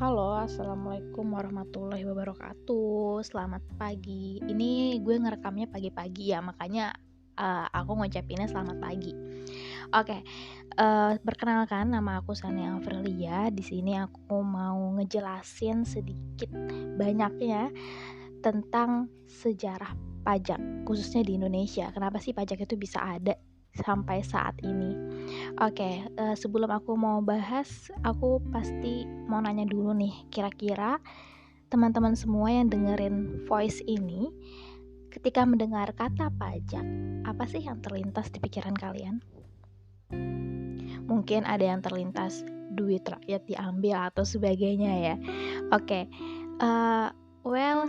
Halo, assalamualaikum warahmatullahi wabarakatuh. Selamat pagi. Ini gue ngerekamnya pagi-pagi ya, makanya aku ngucapinnya selamat pagi. Oke, perkenalkan nama aku Sania Aurelia. Di sini aku mau ngejelasin sedikit banyaknya tentang sejarah pajak, khususnya di Indonesia. Kenapa sih pajak itu bisa ada sampai saat ini? Oke, sebelum aku mau bahas, aku pasti mau nanya dulu nih, kira-kira teman-teman semua yang dengerin voice ini, ketika mendengar kata pajak, apa sih yang terlintas di pikiran kalian? Mungkin ada yang terlintas duit rakyat diambil atau sebagainya ya. Oke,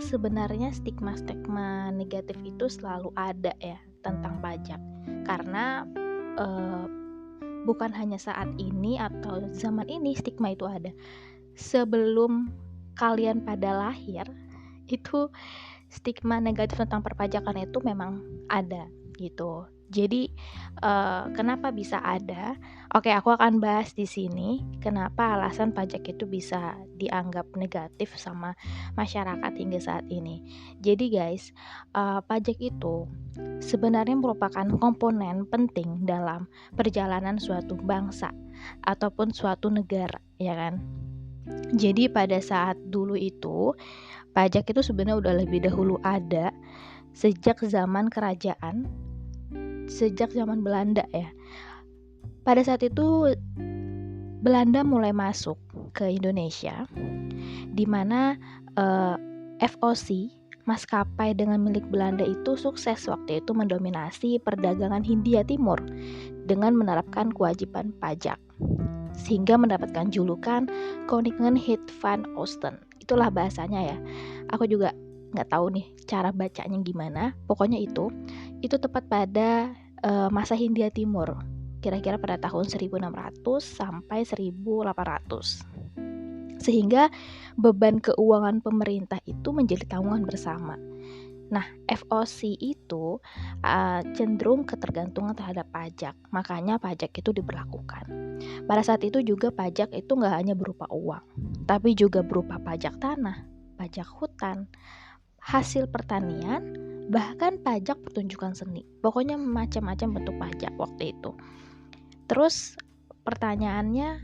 sebenarnya stigma-stigma negatif itu selalu ada ya tentang pajak, karena uh, bukan hanya saat ini atau zaman ini stigma itu ada. Sebelum kalian pada lahir, itu stigma negatif tentang perpajakan itu memang ada gitu. Jadi kenapa bisa ada? Oke, aku akan bahas di sini kenapa alasan pajak itu bisa dianggap negatif sama masyarakat hingga saat ini. Jadi guys, pajak itu sebenarnya merupakan komponen penting dalam perjalanan suatu bangsa ataupun suatu negara, ya kan? Jadi pada saat dulu itu pajak itu sebenarnya udah lebih dahulu ada sejak zaman kerajaan, sejak zaman Belanda ya. Pada saat itu Belanda mulai masuk ke Indonesia, di mana FOC maskapai dengan milik Belanda itu sukses waktu itu mendominasi perdagangan Hindia Timur dengan menerapkan kewajiban pajak, sehingga mendapatkan julukan Koninklijkheid van Oosten. Itulah bahasanya ya. Aku juga nggak tahu nih cara bacanya gimana. Pokoknya itu tepat pada masa Hindia Timur, kira-kira pada tahun 1600 sampai 1800. Sehingga beban keuangan pemerintah itu menjadi tanggungan bersama. Nah, FOC itu cenderung ketergantungan terhadap pajak, makanya pajak itu diberlakukan. Pada saat itu juga pajak itu nggak hanya berupa uang, tapi juga berupa pajak tanah, pajak hutan, hasil pertanian, bahkan pajak pertunjukan seni. Pokoknya macam-macam bentuk pajak waktu itu. Terus pertanyaannya,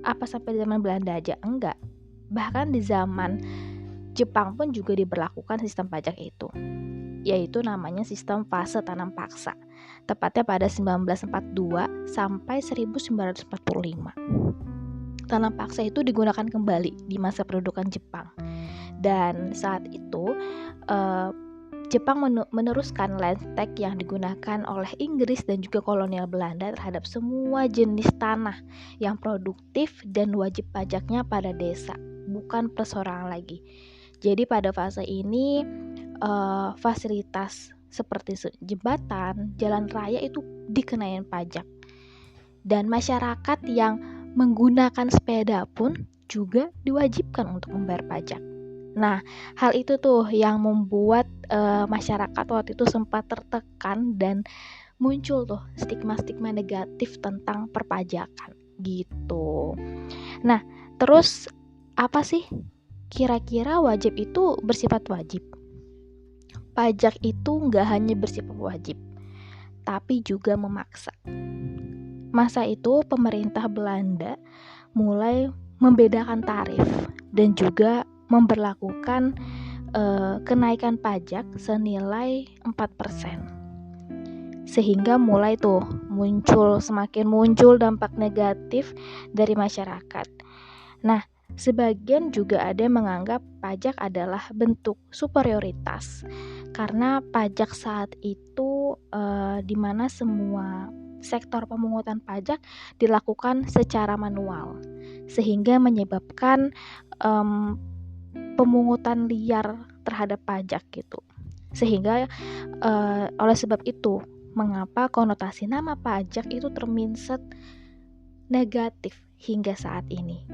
apa sampai zaman Belanda aja? Enggak. Bahkan di zaman Jepang pun juga diberlakukan sistem pajak itu, yaitu namanya sistem fase tanam paksa, tepatnya pada 1942 sampai 1945. Tanam paksa itu digunakan kembali di masa pendudukan Jepang, dan saat itu Jepang meneruskan land tax yang digunakan oleh Inggris dan juga kolonial Belanda terhadap semua jenis tanah yang produktif dan wajib pajaknya pada desa, bukan perseorangan lagi. Jadi pada fase ini fasilitas seperti jembatan, jalan raya itu dikenain pajak. Dan masyarakat yang menggunakan sepeda pun juga diwajibkan untuk membayar pajak. Nah, hal itu tuh yang membuat masyarakat waktu itu sempat tertekan dan muncul tuh stigma-stigma negatif tentang perpajakan gitu. Nah, terus apa sih kira-kira wajib itu bersifat wajib? Pajak itu nggak hanya bersifat wajib, tapi juga memaksa. Masa itu pemerintah Belanda mulai membedakan tarif dan juga memberlakukan kenaikan pajak senilai 4%. Sehingga mulai tuh semakin muncul dampak negatif dari masyarakat. Nah, sebagian juga ada yang menganggap pajak adalah bentuk superioritas, karena pajak saat itu di mana semua sektor pemungutan pajak dilakukan secara manual, sehingga menyebabkan pemungutan liar terhadap pajak gitu. Sehingga oleh sebab itu, mengapa konotasi nama pajak itu terminset negatif hingga saat ini.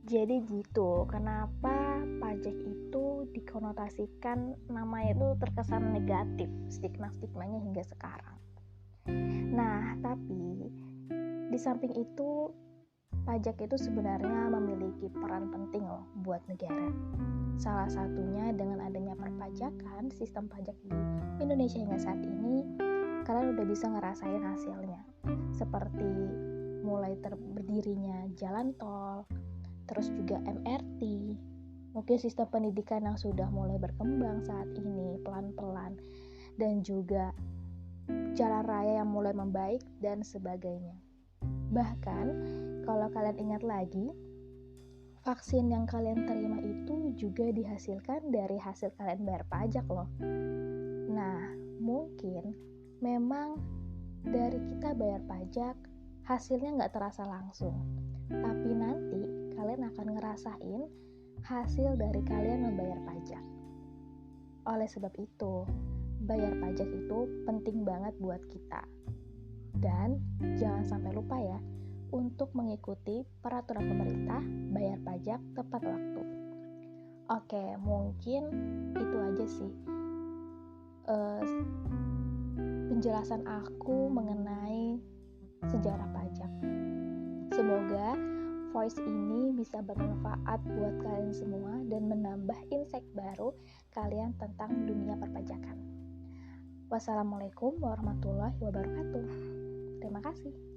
Jadi gitu, kenapa pajak itu dikonotasikan namanya itu terkesan negatif, stigma-stigmanya hingga sekarang. Nah, tapi di samping itu, pajak itu sebenarnya memiliki peran penting loh buat negara. Salah satunya dengan adanya perpajakan, sistem pajak di Indonesia hingga saat ini, kalian udah bisa ngerasain hasilnya. Seperti mulai berdirinya jalan tol, terus juga MRT, mungkin sistem pendidikan yang sudah mulai berkembang saat ini pelan-pelan, dan juga jalan raya yang mulai membaik dan sebagainya. Bahkan kalau kalian ingat lagi, vaksin yang kalian terima itu juga dihasilkan dari hasil kalian bayar pajak loh. Nah, mungkin memang dari kita bayar pajak, hasilnya nggak terasa langsung. Tapi nanti kalian akan ngerasain hasil dari kalian membayar pajak. Oleh sebab itu, bayar pajak itu penting banget buat kita. Dan jangan sampai lupa ya, untuk mengikuti peraturan pemerintah, bayar pajak tepat waktu. Oke, mungkin itu aja sih penjelasan aku mengenai sejarah pajak. Semoga voice ini bisa bermanfaat buat kalian semua dan menambah insight baru kalian tentang dunia perpajakan. Wassalamualaikum warahmatullahi wabarakatuh. Terima kasih.